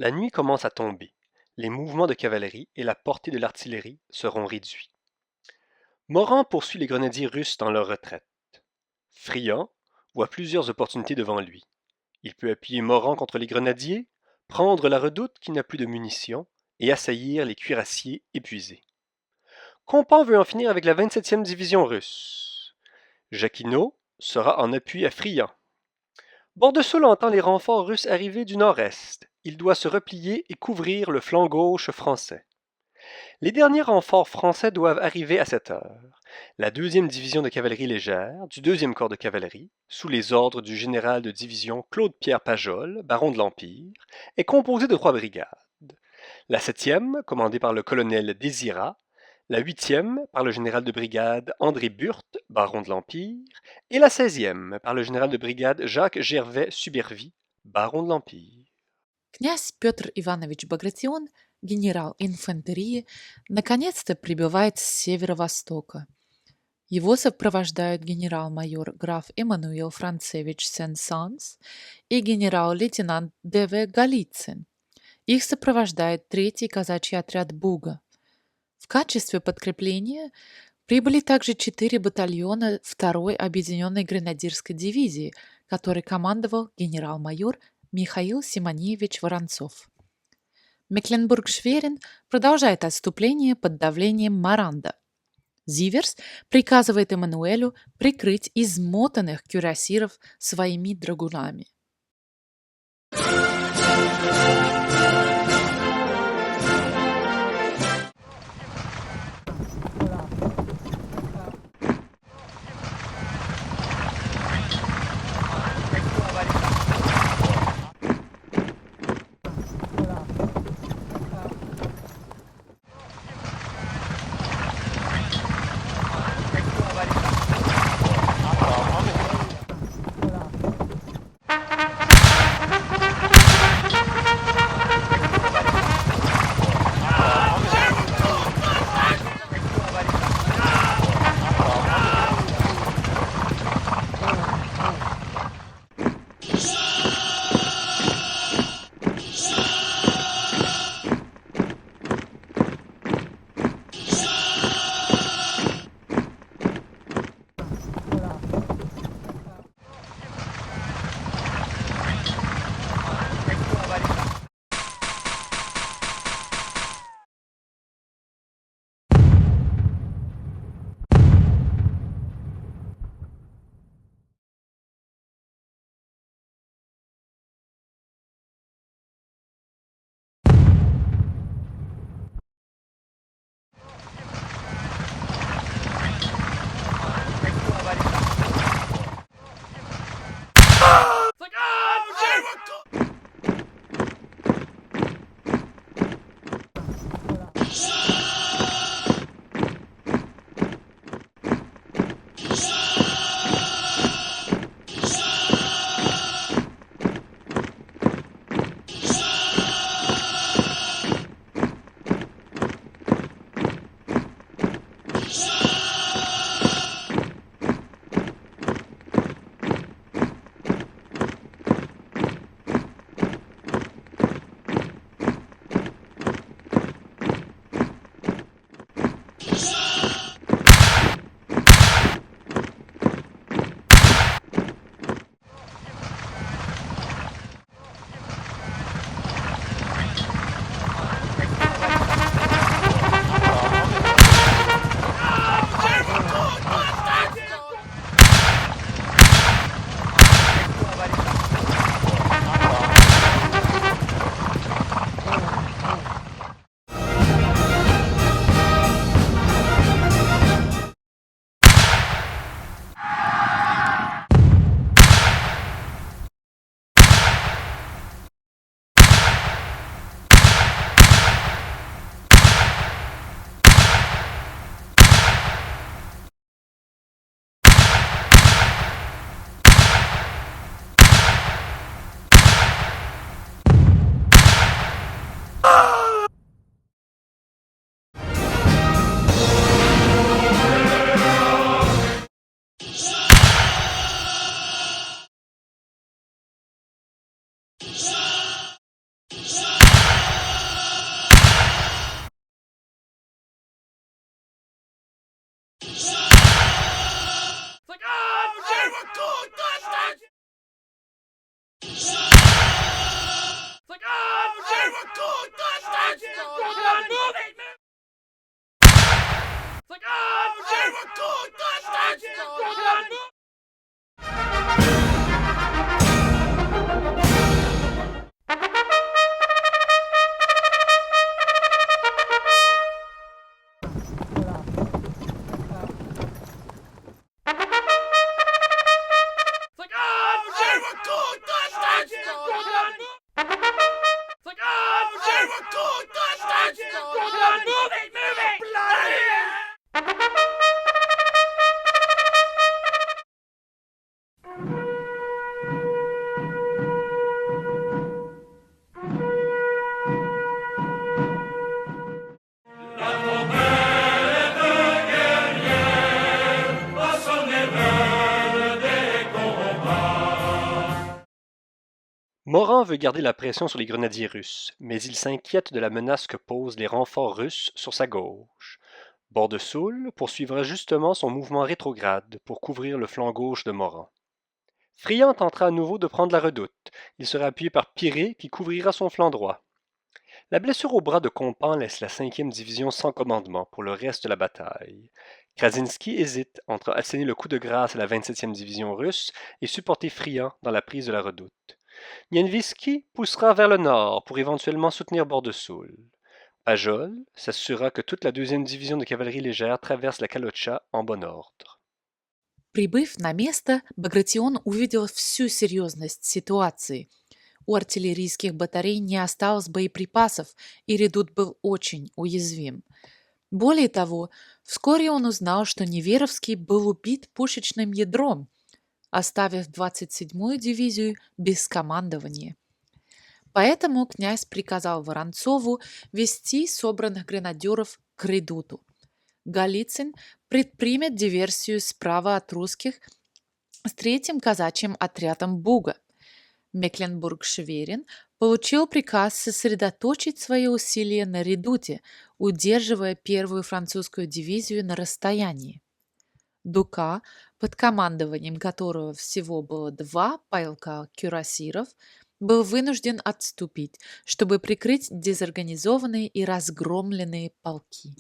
La nuit commence à tomber. Les mouvements de cavalerie et la portée de l'artillerie seront réduits. Morand poursuit les grenadiers russes dans leur retraite. Friant voit plusieurs opportunités devant lui. Il peut appuyer Morand contre les grenadiers, prendre la redoute qui n'a plus de munitions et assaillir les cuirassiers épuisés. Compan veut en finir avec la 27e division russe. Jacquinot sera en appui à Friant. Bordesoul entend les renforts russes arriver du nord-est. Il doit se replier et couvrir le flanc gauche français. Les derniers renforts français doivent arriver à cette heure. La 2e division de cavalerie légère, du 2e corps de cavalerie, sous les ordres du général de division Claude-Pierre Pajol, baron de l'Empire, est composée de 3 brigades. La 7e, commandée par le colonel Désirat, la 8e par le général de brigade André Burthe, baron de l'Empire, et la 16e par le général de brigade Jacques Gervais-Subervie, baron de l'Empire. Князь Петр Иванович Багратион, генерал инфантерии, наконец-то прибывает с северо-востока. Его сопровождают генерал-майор граф Эммануил Францевич Сен-Санс и генерал-лейтенант Д.В. Голицын. Их сопровождает 3-й казачий отряд Буга. В качестве подкрепления прибыли также 4 батальона 2-й объединенной гренадерской дивизии, которой командовал генерал-майор Михаил Симонеевич Воронцов. Мекленбург-Шверин продолжает отступление под давлением Маранда. Зиверс приказывает Эммануэлю прикрыть измотанных кюрасиров своими драгунами. Moran veut garder la pression sur les grenadiers russes, mais il s'inquiète de la menace que posent les renforts russes sur sa gauche. Bordesoul poursuivra justement son mouvement rétrograde pour couvrir le flanc gauche de Moran. Friant tentera à nouveau de prendre la redoute. Il sera appuyé par Piré qui couvrira son flanc droit. La blessure au bras de Compan laisse la 5e division sans commandement pour le reste de la bataille. Krasinski hésite entre asséner le coup de grâce à la 27e division russe et supporter Friant dans la prise de la redoute. Nienwiski poussera vers le nord pour éventuellement soutenir Bordesoul. Pajol s'assurera que toute la 2e division de cavalerie légère traverse la Kalotcha en bon ordre. Прибыв на место, Багратион увидел всю серьезность ситуации. У артиллерийских батарей не осталось боеприпасов, и редут был очень уязвим. Более того, вскоре он узнал, что Неверовский был убит пушечным ядром, оставив 27-ю дивизию без командования. Поэтому князь приказал Воронцову вести собранных гренадеров к редуту. Голицын предпримет диверсию справа от русских с 3-м казачьим отрядом Буга. Мекленбург-Шверин получил приказ сосредоточить свои усилия на редуте, удерживая 1-ю французскую дивизию на расстоянии. Дука, под командованием которого всего было 2 полка кюрасиров, был вынужден отступить, чтобы прикрыть дезорганизованные и разгромленные полки.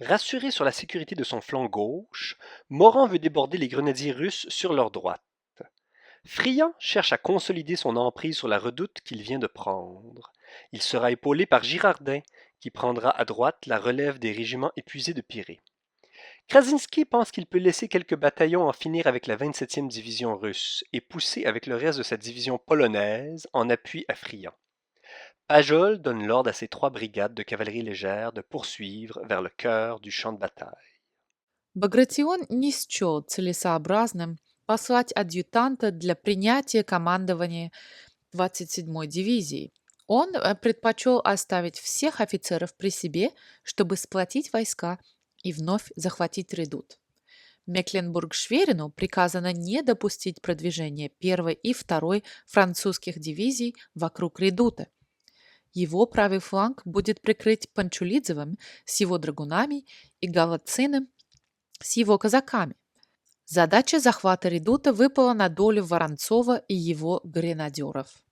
Rassuré sur la sécurité de son flanc gauche, Morand veut déborder les grenadiers russes sur leur droite. Friant cherche à consolider son emprise sur la redoute qu'il vient de prendre. Il sera épaulé par Girardin, qui prendra à droite la relève des régiments épuisés de Pirée. Krasinski pense qu'il peut laisser quelques bataillons en finir avec la 27e division russe et pousser avec le reste de sa division polonaise en appui à Friant. Pajol donne l'ordre à ses 3 brigades de cavalerie légère de poursuivre vers le cœur du champ de bataille. Багратион не счел целесообразным послать адъютанта для принятия командования 27-й дивизии. Он предпочел оставить всех офицеров при себе, чтобы сплотить войска и вновь захватить редут. Мекленбург-Шверину приказано не допустить продвижения 1-й и 2-й французских дивизий вокруг редута. Его правый фланг будет прикрыт Панчулидзевым с его драгунами и Галациным с его казаками. Задача захвата редута выпала на долю Воронцова и его гренадеров.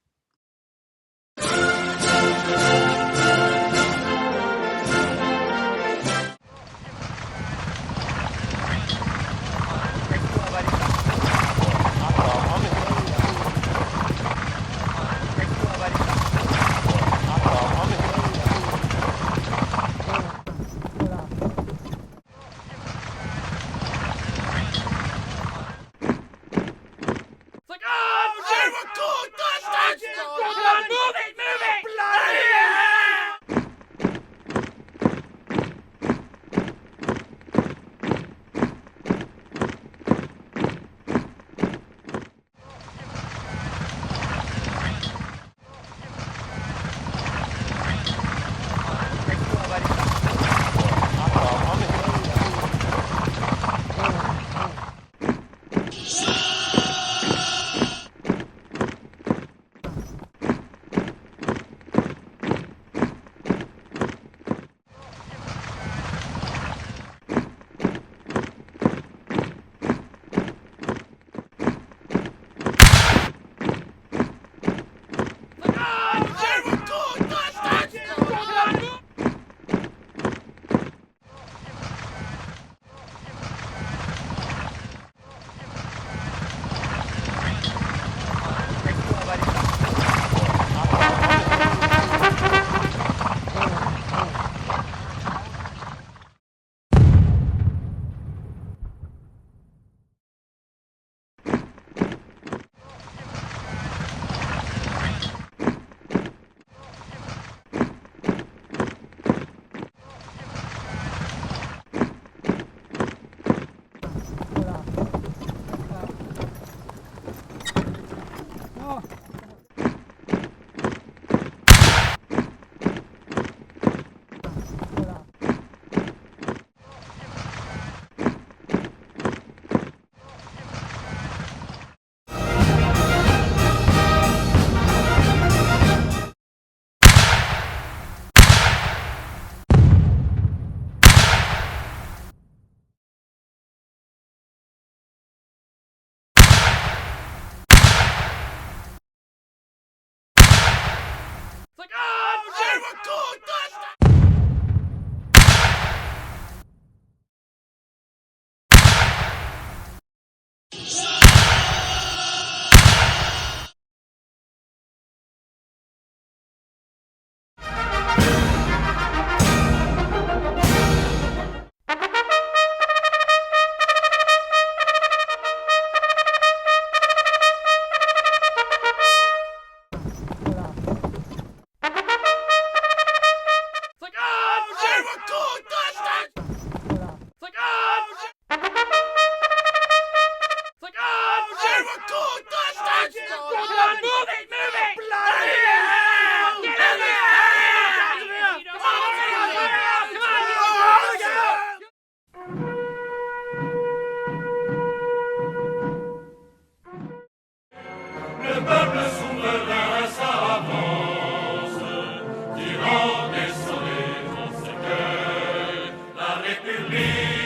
République